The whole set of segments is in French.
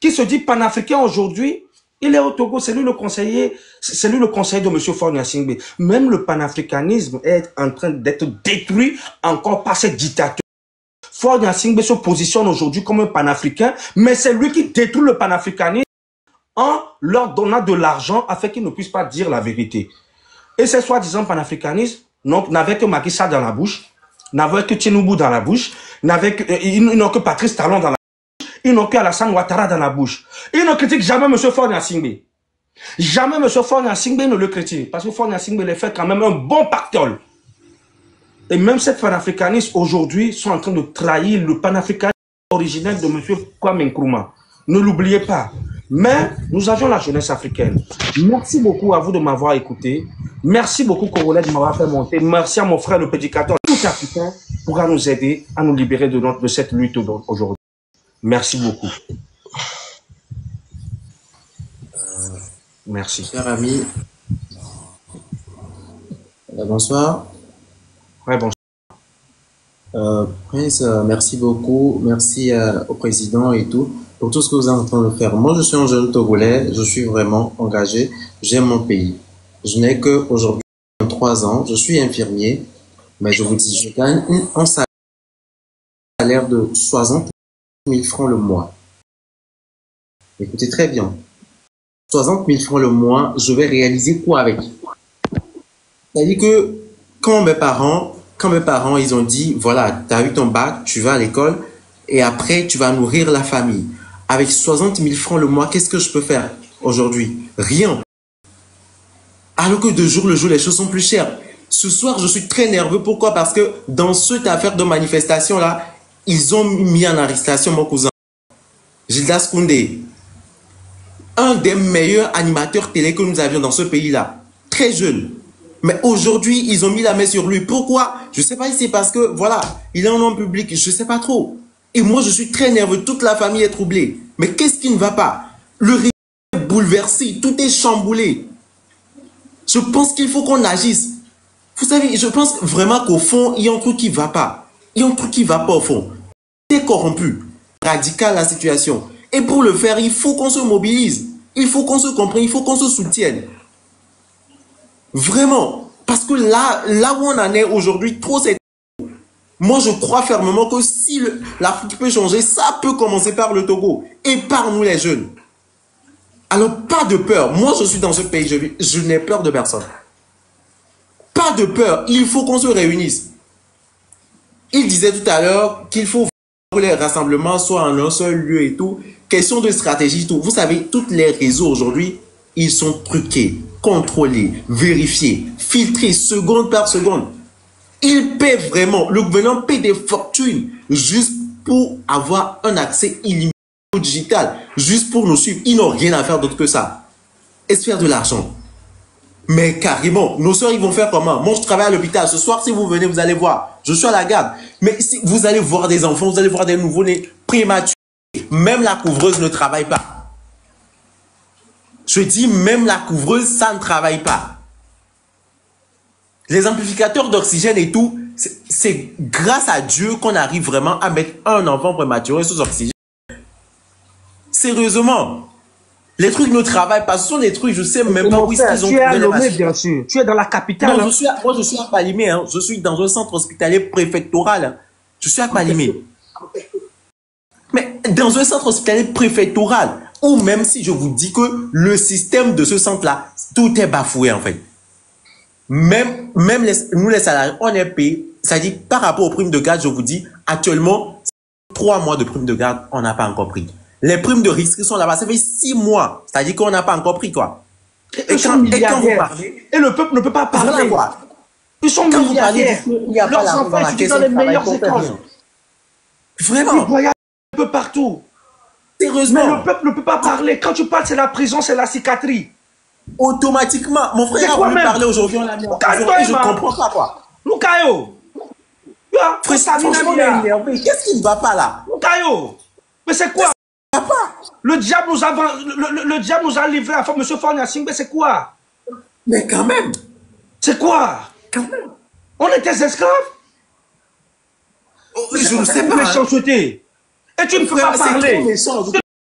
qui se dit panafricain aujourd'hui, il est au Togo, c'est lui le conseiller de M. Faure Gnassingbé. Même le panafricanisme est en train d'être détruit encore par cette dictature. Faure Gnassingbé se positionne aujourd'hui comme un panafricain, mais c'est lui qui détruit le panafricanisme en leur donnant de l'argent afin qu'ils ne puissent pas dire la vérité. Et ces soi-disant panafricanistes n'avaient que Macky Sall dans la bouche, n'avaient que Tinubu dans la bouche, ils n'ont que Patrice Talon dans la bouche, ils n'ont que Alassane Ouattara dans la bouche. Ils ne critiquent jamais M. Faure Gnassingbé. Jamais M. Faure Gnassingbé ne le critique, parce que Faure Gnassingbé les fait quand même un bon pactole. Et même ces panafricanistes aujourd'hui sont en train de trahir le panafricanisme originel de M. Kwame Nkrumah. Ne l'oubliez pas. Mais nous avions la jeunesse africaine. Merci beaucoup à vous de m'avoir écouté. Merci beaucoup, Congolais, de m'avoir fait monter. Merci à mon frère, le prédicateur. Tout Africain pourra nous aider à nous libérer de cette lutte aujourd'hui. Merci beaucoup. Merci. Cher ami, bonsoir. Ouais, bonsoir. Prince, merci beaucoup. Merci au président et tout pour tout ce que vous êtes en train de faire. Moi, je suis un jeune Togolais. Je suis vraiment engagé. J'aime mon pays. Je n'ai que aujourd'hui 23 ans. Je suis infirmier. Mais je vous dis, je gagne un salaire de 60 000 francs le mois. Écoutez très bien. 60 000 francs le mois, je vais réaliser quoi avec? C'est-à-dire que quand mes parents, ils ont dit, voilà, tu as eu ton bac, tu vas à l'école, et après, tu vas nourrir la famille. Avec 60 000 francs le mois, qu'est-ce que je peux faire aujourd'hui? Rien. Alors que de jour le jour, les choses sont plus chères. Ce soir, je suis très nerveux. Pourquoi? Parce que dans cette affaire de manifestation-là, ils ont mis en arrestation mon cousin, Gildas Koundé, un des meilleurs animateurs télé que nous avions dans ce pays-là. Très jeune. Mais aujourd'hui, ils ont mis la main sur lui. Pourquoi? Je ne sais pas si c'est parce que, voilà, il est un homme public. Je ne sais pas trop. Et moi, je suis très nerveux. Toute la famille est troublée. Mais qu'est-ce qui ne va pas? Le régime est bouleversé. Tout est chamboulé. Je pense qu'il faut qu'on agisse. Vous savez, je pense vraiment qu'au fond, il y a un truc qui ne va pas. Il y a un truc qui ne va pas au fond. C'est corrompu. Radical la situation. Et pour le faire, il faut qu'on se mobilise. Il faut qu'on se comprenne. Il faut qu'on se soutienne. Vraiment. Parce que là où on en est aujourd'hui, trop c'est... Moi, je crois fermement que si l'Afrique peut changer, ça peut commencer par le Togo. Et par nous les jeunes. Alors, pas de peur. Moi, je suis dans ce pays. Je n'ai peur de personne. Pas de peur. Il faut qu'on se réunisse. Il disait tout à l'heure qu'il faut que les rassemblements soient en un seul lieu et tout. Question de stratégie, tout. Vous savez, tous les réseaux aujourd'hui, ils sont truqués, contrôlés, vérifiés, filtrés seconde par seconde. Ils paient vraiment, le gouvernement paie des fortunes juste pour avoir un accès illimité au digital, juste pour nous suivre. Ils n'ont rien à faire d'autre que ça. Et se faire de l'argent. Mais carrément, nos soeurs, ils vont faire comment? Moi, je travaille à l'hôpital. Ce soir, si vous venez, vous allez voir. Je suis à la garde. Mais si vous allez voir des enfants, vous allez voir des nouveau-nés prématurés. Même la couvreuse ne travaille pas. Je dis, même la couvreuse, ça ne travaille pas. Les amplificateurs d'oxygène et tout, c'est grâce à Dieu qu'on arrive vraiment à mettre un enfant prématuré sous oxygène. Sérieusement. Les trucs ne travaillent pas. Ce sont des trucs, je sais même pas où ils ont trouvé les machines. Bien sûr. Tu es dans la capitale. Non, moi, je suis à Palimé. Hein. Je suis dans un centre hospitalier préfectoral. Hein. Je suis à Palimé. Mais dans un centre hospitalier préfectoral, ou même si je vous dis que le système de ce centre-là, tout est bafoué en fait. Même nous les salariés, on est payés. C'est-à-dire, par rapport aux primes de garde, je vous dis, actuellement, 3 mois de primes de garde, on n'a pas encore pris. Les primes de risque sont là-bas, ça fait 6 mois. C'est-à-dire qu'on n'a pas encore pris, quoi. Et quand vous parlez, et le peuple ne peut pas parler. Quoi. Ils sont milliardaires. Leurs enfants étudient dans les meilleures écoles. Vraiment. Ils voyagent un peu partout. Sérieusement. Mais le peuple ne peut pas parler. Quand tu parles, c'est la prison, c'est la psychiatrie. Automatiquement. Mon frère a voulu parler aujourd'hui, on l'a mis en prison. Et je comprends pas, quoi. Lucayo. Franchement, on est énervé. Qu'est-ce qui ne va pas là? Lucayo. Mais c'est quoi? Le diable nous a livré à M. Faure Gnassingbé, c'est quoi? Mais quand même. C'est quoi? Quand même. On était esclaves? Je ne sais pas. Méchanceté. Et tu ne peux pas parler.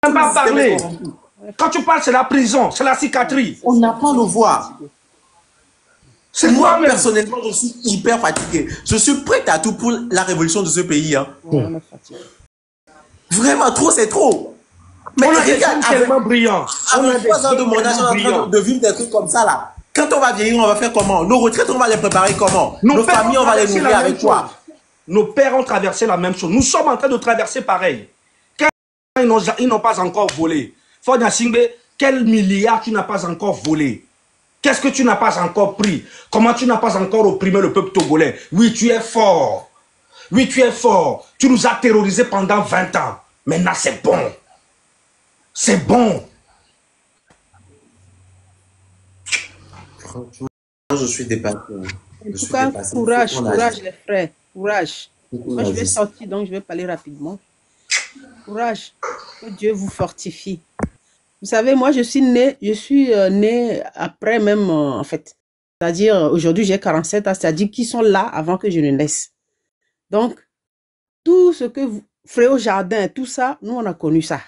même pas le système est parler. corrompu. Quand tu parles, c'est la prison, c'est la cicatrice. On n'a pas le voir. C'est Moi, toi-même. personnellement, je suis hyper fatigué. Je suis prêt à tout pour la révolution de ce pays. Hein. Ouais, on est fatigué. Vraiment, trop, c'est trop. Mais On a des regarde, gens tellement brillants. On a avec des 3 ans de gens mon âge, on est tellement en train brillants. de vivre des trucs comme ça, là. Quand on va vieillir, on va faire comment? Nos retraites, on va les préparer comment? Nos pères familles, ont on va les traversé nourrir la avec même quoi? chose. Nos pères ont traversé la même chose. Nous sommes en train de traverser pareil. Quand ils n'ont pas encore volé. Faure Gnassingbé, quel milliard tu n'as pas encore volé? Qu'est-ce que tu n'as pas encore pris? Comment tu n'as pas encore opprimé le peuple togolais? Oui, tu es fort. Oui, tu es fort. Tu nous as terrorisés pendant 20 ans. Maintenant, c'est bon. C'est bon. Franchement, je suis dépassé. En Je tout suis cas, dépassé. courage, On a courage dit. les frères, courage. On Moi, a je vais dit. sortir, donc je vais parler rapidement. Courage, que Dieu vous fortifie. Vous savez, moi, je suis née après même, en fait. C'est-à-dire, aujourd'hui, j'ai 47 ans, c'est-à-dire qu'ils sont là avant que je ne naisse. Donc, tout ce que vous ferez au jardin, tout ça, nous, on a connu ça.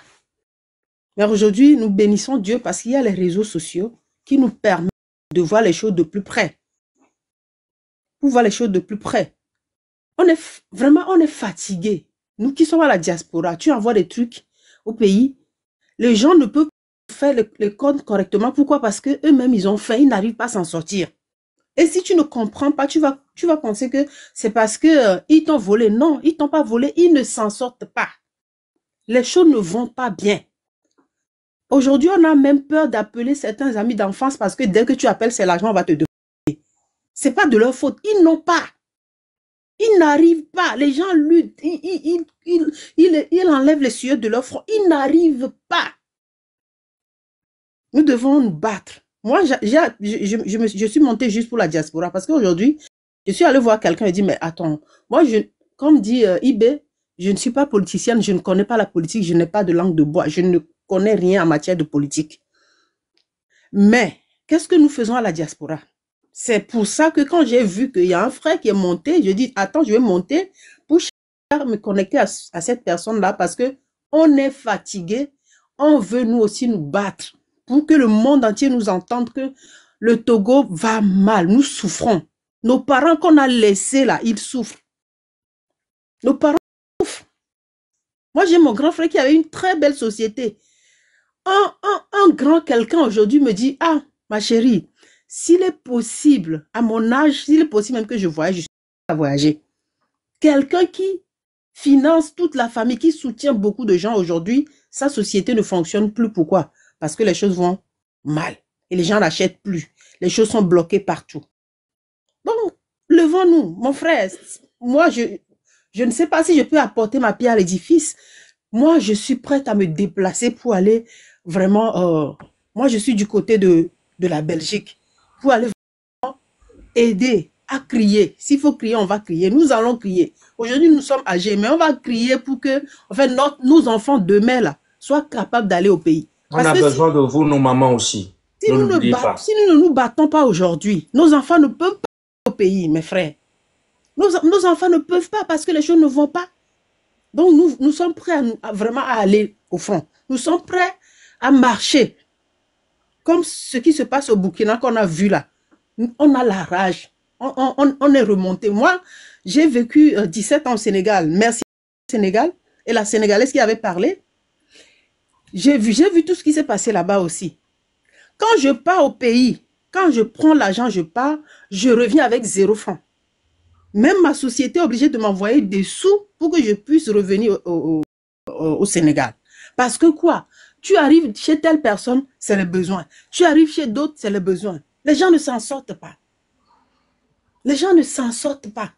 Mais aujourd'hui, nous bénissons Dieu parce qu'il y a les réseaux sociaux qui nous permettent de voir les choses de plus près. Pour voir les choses de plus près. On est fatigué. Nous qui sommes à la diaspora, tu envoies des trucs au pays, les gens ne peuvent pas faire les comptes correctement. Pourquoi? Parce que eux-mêmes, ils ont faim, ils n'arrivent pas à s'en sortir. Et si tu ne comprends pas, tu vas penser que c'est parce que ils t'ont volé. Non, ils t'ont pas volé, ils ne s'en sortent pas. Les choses ne vont pas bien. Aujourd'hui, on a même peur d'appeler certains amis d'enfance parce que dès que tu appelles, c'est l'argent, on va te demander. C'est pas de leur faute, ils n'ont pas. Ils n'arrivent pas. Les gens luttent. Ils enlèvent les sueurs de leur front. Ils n'arrivent pas. Nous devons nous battre. Moi, je suis montée juste pour la diaspora parce qu'aujourd'hui, je suis allée voir quelqu'un et dit, mais attends, moi, comme dit Ibé, je ne suis pas politicienne, je ne connais pas la politique, je n'ai pas de langue de bois, je ne connais rien en matière de politique. Mais, qu'est-ce que nous faisons à la diaspora? C'est pour ça que quand j'ai vu qu'il y a un frère qui est monté, je dis, attends, je vais monter pour me connecter à cette personne-là parce que on est fatigué, on veut nous aussi nous battre pour que le monde entier nous entende que le Togo va mal, nous souffrons. Nos parents qu'on a laissés là, ils souffrent. Nos parents souffrent. Moi, j'ai mon grand frère qui avait une très belle société. Un grand quelqu'un aujourd'hui me dit, ah, ma chérie, s'il est possible, à mon âge, s'il est possible même que je voyage, je suis à voyager. Quelqu'un qui finance toute la famille, qui soutient beaucoup de gens aujourd'hui, sa société ne fonctionne plus. Pourquoi? Parce que les choses vont mal et les gens n'achètent plus. Les choses sont bloquées partout. Donc, levons-nous, mon frère. Moi, je ne sais pas si je peux apporter ma pierre à l'édifice. Moi, je suis prête à me déplacer pour aller vraiment... moi, je suis du côté de la Belgique pour aller vraiment aider à crier. S'il faut crier, on va crier. Nous allons crier. Aujourd'hui, nous sommes âgés, mais on va crier pour que en fait, nos enfants demain là, soient capables d'aller au pays. On a besoin de vous, nos mamans aussi. Si nous ne nous battons pas aujourd'hui, nos enfants ne peuvent pas aller au pays, mes frères. Nos enfants ne peuvent pas parce que les choses ne vont pas. Donc, nous sommes prêts vraiment à aller au front. Nous sommes prêts à marcher. Comme ce qui se passe au Burkina qu'on a vu là. On a la rage. On est remonté. Moi, j'ai vécu 17 ans au Sénégal. Merci au Sénégal. Et la Sénégalaise qui avait parlé. J'ai vu tout ce qui s'est passé là-bas aussi. Quand je pars au pays, quand je prends l'argent, je pars, je reviens avec 0 franc. Même ma société est obligée de m'envoyer des sous pour que je puisse revenir au Sénégal. Parce que quoi? Tu arrives chez telle personne, c'est le besoin. Tu arrives chez d'autres, c'est le besoin. Les gens ne s'en sortent pas. Les gens ne s'en sortent pas.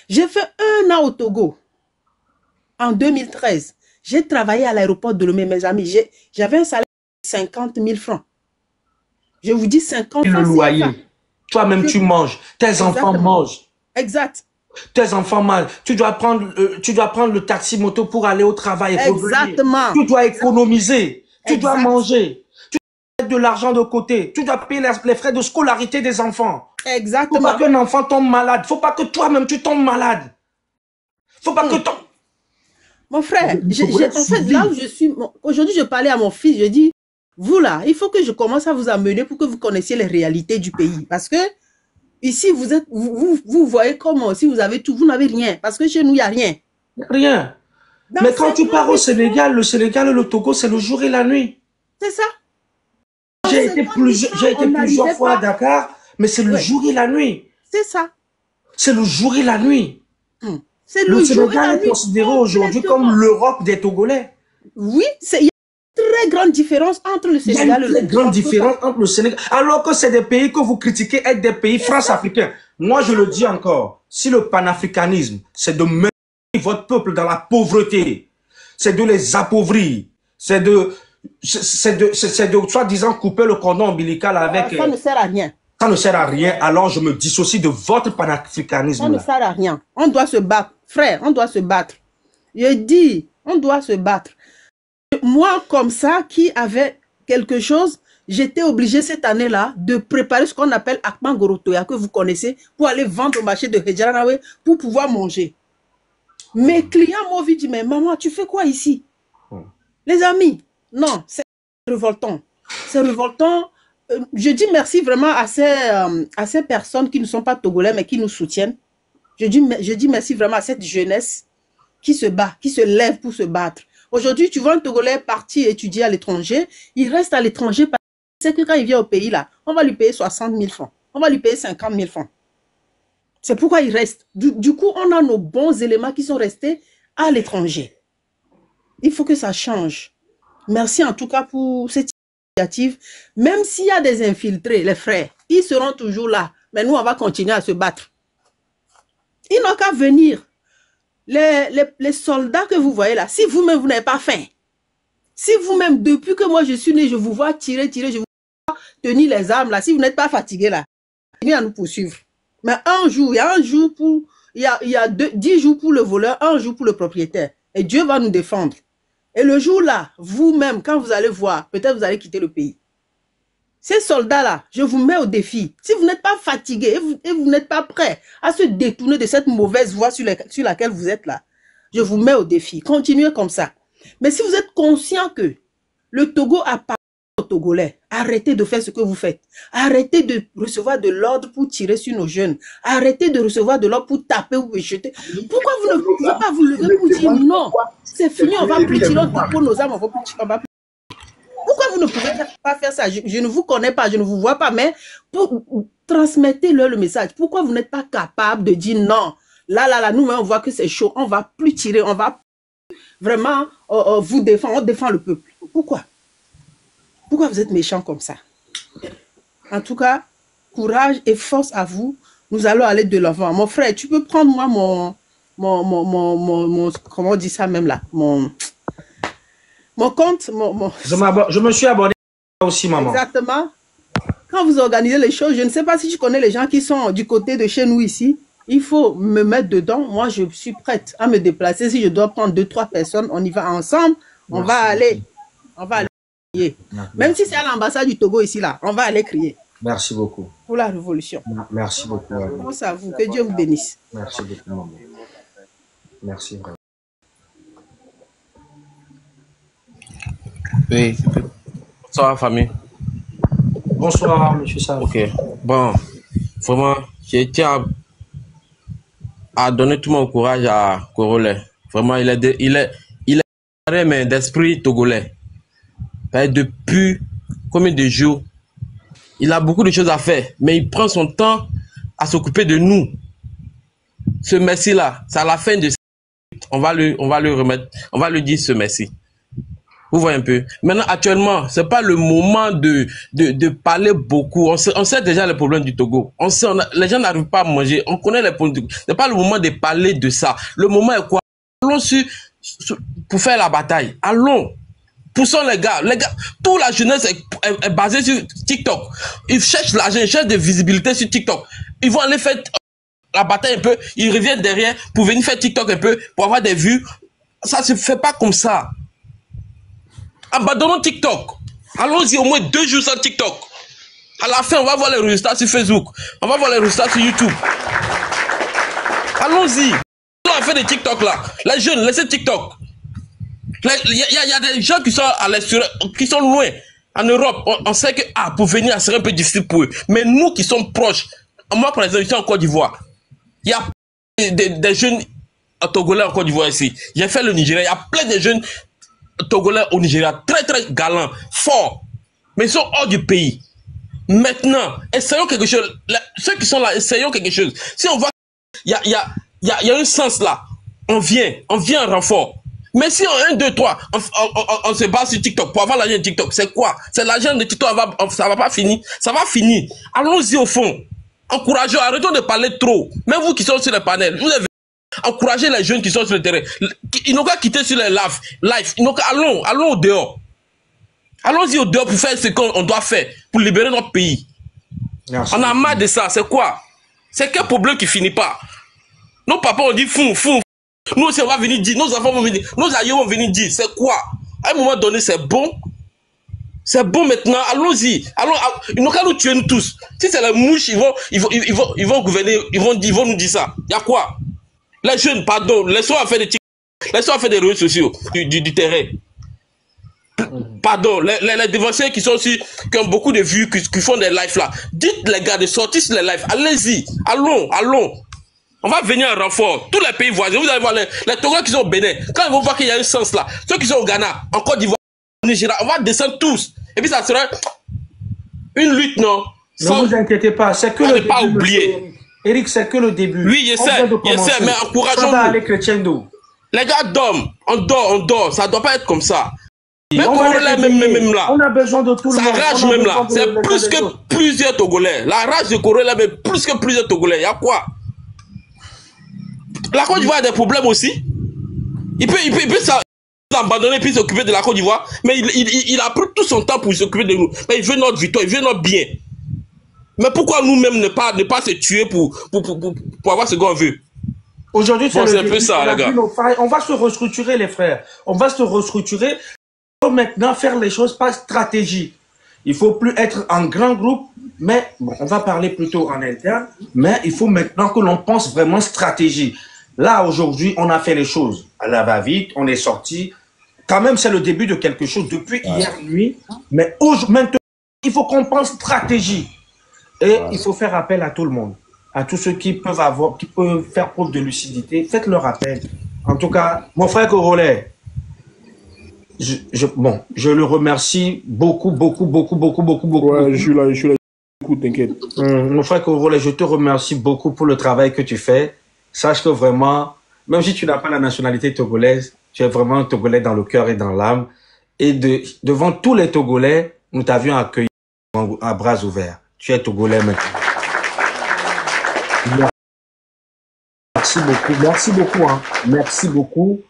J'ai fait 1 an au Togo. En 2013, j'ai travaillé à l'aéroport de Lomé, mes amis. J'avais un salaire de 50 000 francs. Je vous dis 50 francs. Le loyer. Toi-même, tu manges. Tes enfants mangent. Exact. Tes enfants mal. Tu dois prendre le taxi moto pour aller au travail. Exactement. Tu dois économiser. Tu dois manger. Tu dois mettre de l'argent de côté. Tu dois payer les frais de scolarité des enfants. Exactement. Faut pas qu'un enfant tombe malade. Faut pas que toi-même tu tombes malade. Faut pas que Mon frère, Le Togolais en fait, là où je suis, aujourd'hui, je parlais à mon fils, je dis, vous là, il faut que je commence à vous amener pour que vous connaissiez les réalités du pays. Parce que ici, vous voyez comme si vous avez tout, vous n'avez rien. Parce que chez nous, il n'y a rien. Rien. Mais quand tu pars au Sénégal, le Sénégal et le Togo, c'est le jour et la nuit. C'est ça. J'ai été plusieurs fois à Dakar, mais c'est le jour et la nuit. C'est ça. C'est le jour et la nuit. C'est Le le jour et la Sénégal est nuit. considéré aujourd'hui comme l'Europe des Togolais. Oui, il y a une très grande différence entre le Sénégal et le Togo. Il y a une très grande différence entre le Sénégal. Alors que c'est des pays que vous critiquez être des pays france-africains. Moi, je le dis encore. Si le panafricanisme, c'est de mettre votre peuple dans la pauvreté, c'est de les appauvrir, c'est de soi-disant couper le cordon ombilical avec... Ça ne sert à rien. Ça ne sert à rien, alors je me dissocie de votre panafricanisme. Ça ne sert à rien. On doit se battre. Frère, on doit se battre. Je dis, on doit se battre. Moi, comme ça, qui avait quelque chose, j'étais obligé cette année-là de préparer ce qu'on appelle Akman Gorotoya, que vous connaissez, pour aller vendre au marché de Hedjaranawe pour pouvoir manger. Mes clients m'ont dit, mais maman, tu fais quoi ici? Les amis, non, c'est révoltant. C'est révoltant. Je dis merci vraiment à ces personnes qui ne sont pas togolais, mais qui nous soutiennent. Je dis merci vraiment à cette jeunesse qui se bat, qui se lève pour se battre. Aujourd'hui, tu vois un Togolais partir étudier à l'étranger, il reste à l'étranger parce que quand il vient au pays, là, on va lui payer 60 000 francs. On va lui payer 50 000 francs. C'est pourquoi il reste. Du coup, on a nos bons éléments qui sont restés à l'étranger. Il faut que ça change. Merci en tout cas pour cette initiative. Même s'il y a des infiltrés, les frères, ils seront toujours là. Mais nous, on va continuer à se battre. Ils n'ont qu'à venir. Les soldats que vous voyez là, si vous-même, vous n'avez pas faim, si vous-même, depuis que moi je suis né, je vous vois tirer, je vous vois tenir les armes là, si vous n'êtes pas fatigué là, continuez à nous poursuivre. Mais un jour, il y a un jour pour, il y a 10 jours pour le voleur, un jour pour le propriétaire. Et Dieu va nous défendre. Et le jour là, vous-même, quand vous allez voir, peut-être vous allez quitter le pays. Ces soldats-là, je vous mets au défi. Si vous n'êtes pas fatigué et vous n'êtes pas prêt à se détourner de cette mauvaise voie sur laquelle vous êtes là, je vous mets au défi. Continuez comme ça. Mais si vous êtes conscient que le Togo appartient aux Togolais, arrêtez de faire ce que vous faites. Arrêtez de recevoir de l'ordre pour tirer sur nos jeunes. Arrêtez de recevoir de l'ordre pour taper ou jeter. Pourquoi vous ne pouvez pas vous lever pour dire non, c'est fini, on va plus tirer, on tape nos armes, on va plus. Pourquoi vous ne pouvez pas faire ça? Je ne vous connais pas, je ne vous vois pas, mais transmettez-leur le message. Pourquoi vous n'êtes pas capable de dire non? Là, nous, on voit que c'est chaud, on va plus tirer, on va vraiment vous défendre, on défend le peuple. Pourquoi? Pourquoi vous êtes méchants comme ça? En tout cas, courage et force à vous. Nous allons aller de l'avant. Mon frère, tu peux prendre moi comment on dit ça même là? Mon compte, Je me suis abonné aussi, maman. Exactement. Quand vous organisez les choses, je ne sais pas si tu connais les gens qui sont du côté de chez nous ici. Il faut me mettre dedans. Moi, je suis prête à me déplacer. Si je dois prendre 2-3 personnes, on y va ensemble. On va aller crier. Même si c'est à l'ambassade du Togo ici, là, on va aller crier. Merci beaucoup. Pour la révolution. Merci beaucoup. Pense à vous. Que Dieu vous bénisse. Merci beaucoup, maman. Merci vraiment. Oui. Bonsoir, famille. Bonsoir, monsieur Sam. Ok. Bon, vraiment, je tiens à donner tout mon courage à Korole. Vraiment, il est mais d'esprit togolais. Depuis combien de jours, il a beaucoup de choses à faire, mais il prend son temps à s'occuper de nous. Ce merci-là, c'est à la fin de on va lui remettre, on va lui dire ce merci. Vous voyez un peu. Maintenant, actuellement, c'est pas le moment de parler beaucoup. On sait déjà les problèmes du Togo. Les gens n'arrivent pas à manger. On connaît les problèmes. C'est pas le moment de parler de ça. Le moment est quoi? Allons pour faire la bataille. Allons. Poussons les gars. Toute la jeunesse est basée sur TikTok. Ils cherchent l'argent, ils cherchent de visibilité sur TikTok. Ils vont aller faire la bataille un peu. Ils reviennent derrière pour venir faire TikTok un peu, pour avoir des vues. Ça se fait pas comme ça. Abandonnons TikTok. Allons-y au moins 2 jours sans TikTok. À la fin, on va voir les résultats sur Facebook. On va voir les résultats sur YouTube. Allons-y. On va faire des TikTok là. Les jeunes, laissez TikTok. Il y a des gens qui sont à l'extérieur, qui sont loin. En Europe, on sait que pour venir, ça serait un peu difficile pour eux. Mais nous qui sommes proches, moi par exemple, je suis en Côte d'Ivoire. Il y a des jeunes Togolais en Côte d'Ivoire ici. J'ai fait le Nigeria. Il y a plein de jeunes Togolais au Nigeria. Très très galants, forts. Mais ils sont hors du pays. Maintenant, essayons quelque chose. Ceux qui sont là, essayons quelque chose. Si on voit qu'il y a un sens là, on vient en renfort. Mais si en 1, 2, 3, on se base sur TikTok pour avoir l'argent de TikTok, c'est quoi? C'est l'argent de TikTok, ça va pas finir. Ça va finir. Allons-y au fond. Encourageons, arrêtons de parler trop. Même vous qui sont sur le panel, vous avez encouragé les jeunes qui sont sur le terrain. Ils n'ont qu'à quitter sur les live. Ils n'ont qu'à allons au dehors. Allons-y au dehors pour faire ce qu'on doit faire, pour libérer notre pays. Merci. On a marre de ça. C'est quoi? C'est quel problème qui finit pas? Nos papas ont dit fou. Nous aussi on va venir dire, nos enfants vont venir, nos aïeux vont venir dire, c'est quoi? À un moment donné, c'est bon. C'est bon maintenant, allons-y. Ils n'ont qu'à nous tuer nous tous. Si c'est les mouches, ils vont gouverner, ils vont nous dire ça. Il y a quoi? Les jeunes, pardon, laissons faire des TikTok, laissons faire des réseaux sociaux du terrain. Pardon, les dévanciers qui sont aussi, qui ont beaucoup de vues, qui font des lives là. Dites les gars de sortir sur les lives. Allez-y, allons. On va venir en renfort. Tous les pays voisins, vous allez voir les Togolais qui sont au Bénin. Quand ils vont voir qu'il y a un sens là, ceux qui sont au Ghana, en Côte d'Ivoire, au Nigeria, on va descendre tous. Et puis ça sera une lutte, non? Ne vous inquiétez pas, c'est que le début. Pas oublier. Eric, c'est que le début. Oui, je sais, mais encourageons-nous. Ça va aller crescendo. Les gars dorment, on dort. Ça doit pas être comme ça. Mais on Congolais même là. On a besoin de tout le monde. Ça rage même là. C'est plus que plusieurs Togolais. La rage de Congolais même plus que plusieurs Togolais. Il y a quoi? La Côte d'Ivoire a des problèmes aussi. Il peut s'abandonner puis s'occuper de la Côte d'Ivoire. Mais il a pris tout son temps pour s'occuper de nous. Mais il veut notre victoire, il veut notre bien. Mais pourquoi nous-mêmes ne pas se tuer pour avoir ce qu'on veut? Aujourd'hui, c'est un peu ça, les gars. On va se restructurer, les frères. On va se restructurer. Il faut maintenant faire les choses par stratégie. Il faut plus être en grand groupe, mais bon, on va parler plutôt en interne. Mais il faut maintenant que l'on pense vraiment stratégie. Là, aujourd'hui, on a fait les choses. À la va-vite, on est sorti. Quand même, c'est le début de quelque chose depuis hier nuit. Mais maintenant, il faut qu'on pense stratégie. Et il faut faire appel à tout le monde. À tous ceux qui peuvent faire preuve de lucidité. Faites-leur appel. En tout cas, mon frère Congolais, je le remercie beaucoup. Ouais, je suis là. Écoute, t'inquiète. Mon frère Congolais, je te remercie beaucoup pour le travail que tu fais. Sache que vraiment, même si tu n'as pas la nationalité togolaise, tu es vraiment un Togolais dans le cœur et dans l'âme. Et devant tous les Togolais, nous t'avions accueilli à bras ouverts. Tu es Togolais maintenant. Merci beaucoup. Merci beaucoup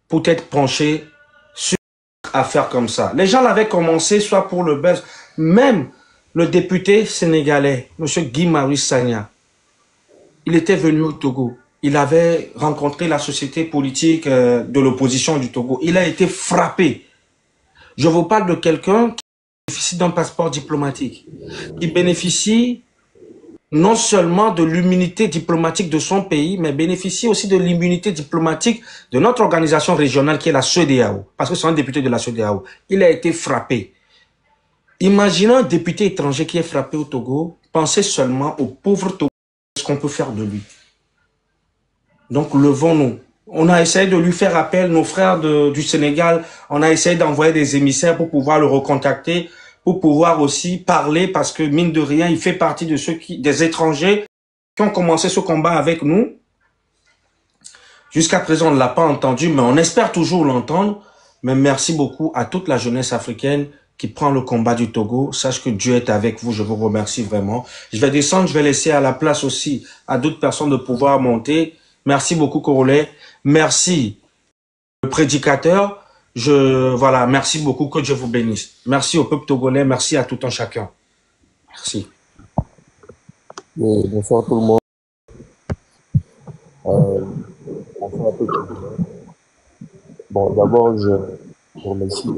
pour t'être penché sur une affaire comme ça. Les gens l'avaient commencé soit pour le buzz. Même le député sénégalais, M. Guy Marius Sagna, il était venu au Togo. Il avait rencontré la société politique de l'opposition du Togo. Il a été frappé. Je vous parle de quelqu'un qui bénéficie d'un passeport diplomatique. Il bénéficie non seulement de l'immunité diplomatique de son pays, mais bénéficie aussi de l'immunité diplomatique de notre organisation régionale qui est la CEDEAO. Parce que c'est un député de la CEDEAO. Il a été frappé. Imaginez un député étranger qui est frappé au Togo. Pensez seulement aux pauvres Togolais. Ce qu'on peut faire de lui. Donc, levons-nous. On a essayé de lui faire appel, nos frères du Sénégal, on a essayé d'envoyer des émissaires pour pouvoir le recontacter, pour pouvoir aussi parler, parce que mine de rien, il fait partie de des étrangers qui ont commencé ce combat avec nous. Jusqu'à présent, on ne l'a pas entendu, mais on espère toujours l'entendre. Mais merci beaucoup à toute la jeunesse africaine qui prend le combat du Togo. Sache que Dieu est avec vous. Je vous remercie vraiment. Je vais descendre. Je vais laisser à la place aussi à d'autres personnes de pouvoir monter. Merci beaucoup, Congolais. Merci, le prédicateur. Voilà, merci beaucoup. Que Dieu vous bénisse. Merci au peuple togolais. Merci à tout un chacun. Merci. Bonsoir tout le monde. Bonsoir à tout le monde. Bon, d'abord, je vous remercie.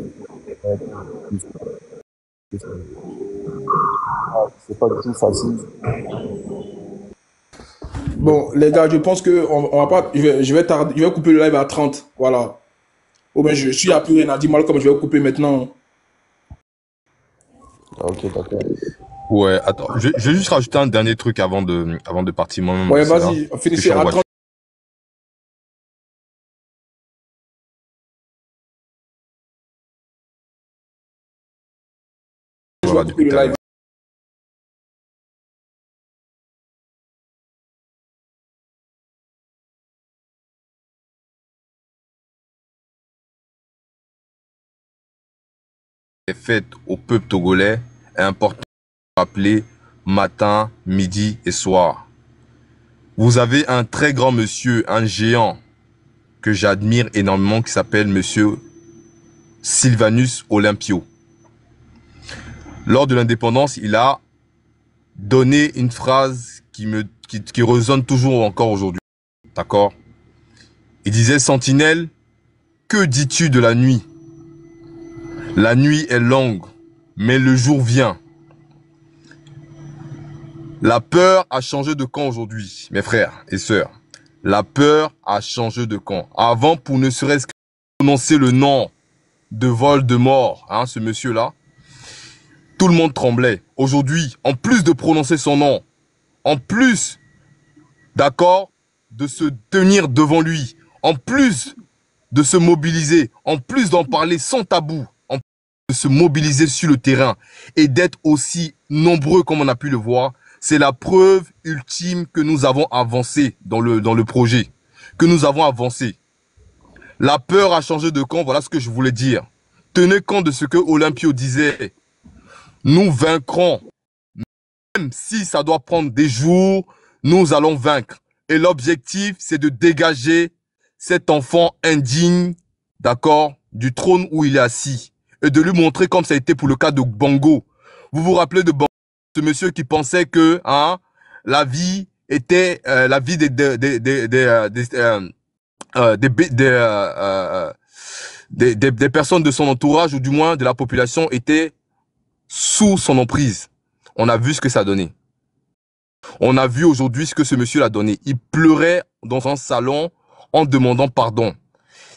C'est pas du tout facile. Bon, les gars, je pense que on va pas. Je vais couper le live à 30. Voilà. Oh, ben, je suis à plus rien à dire, Malcolm, je vais vous couper maintenant. Ok, d'accord. Ouais, attends, je vais juste rajouter un dernier truc avant de partir moi-même Ouais, aussi, là. vas-y, Parce que je suis finissez en à voiture. 30. Je vais Voilà, couper depuis le tout à live. l'heure. Est faite au peuple togolais est important de rappeler matin, midi et soir. Vous avez un très grand monsieur, un géant que j'admire énormément qui s'appelle monsieur Sylvanus Olympio. Lors de l'indépendance, il a donné une phrase qui résonne toujours encore aujourd'hui. D'accord? Il disait: Sentinelle, que dis-tu de la nuit? La nuit est longue, mais le jour vient. La peur a changé de camp aujourd'hui, mes frères et sœurs. La peur a changé de camp. Avant, pour ne serait-ce que prononcer le nom de Voldemort, hein, ce monsieur-là, tout le monde tremblait. Aujourd'hui, en plus de prononcer son nom, en plus, d'accord, de se tenir devant lui, en plus de se mobiliser, en plus d'en parler sans tabou, en plus de se mobiliser sur le terrain et d'être aussi nombreux comme on a pu le voir, c'est la preuve ultime que nous avons avancé dans le projet, que nous avons avancé. La peur a changé de camp, voilà ce que je voulais dire. Tenez compte de ce que Olympio disait. Nous vaincrons. Même si ça doit prendre des jours, nous allons vaincre. Et l'objectif, c'est de dégager cet enfant indigne, d'accord, du trône où il est assis. Et de lui montrer comme ça a été pour le cas de Bongo. Vous vous rappelez de Bongo, ce monsieur qui pensait que la vie était la vie des personnes de son entourage ou du moins de la population était sous son emprise. On a vu ce que ça a donné. On a vu aujourd'hui ce que ce monsieur l'a donné. Il pleurait dans un salon en demandant pardon.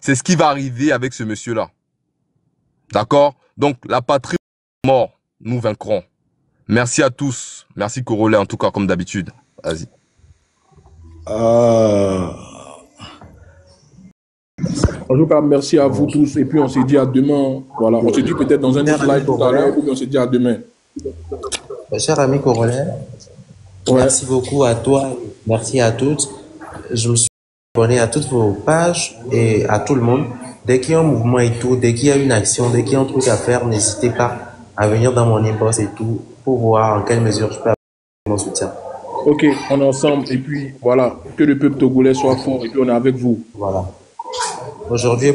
C'est ce qui va arriver avec ce monsieur-là. D'accord? Donc, la patrie est morte. Nous vaincrons. Merci à tous. Merci Corolla, en tout cas, comme d'habitude. Vas-y. En tout cas, merci à vous tous. Et puis, on se dit à demain. Voilà, on se dit peut-être dans un autre live tout à l'heure. Ou bien on se dit à demain. Cher ami Corolla, Ouais. merci beaucoup à toi, merci à toutes. Je me suis abonné à toutes vos pages et à tout le monde. Dès qu'il y a un mouvement et tout, dès qu'il y a une action, dès qu'il y a un truc à faire, n'hésitez pas à venir dans mon inbox et tout pour voir en quelle mesure je peux apporter mon soutien. Ok, on est ensemble. Et puis, voilà, que le peuple togolais soit fort. Et puis, on est avec vous. Voilà. Aujourd'hui,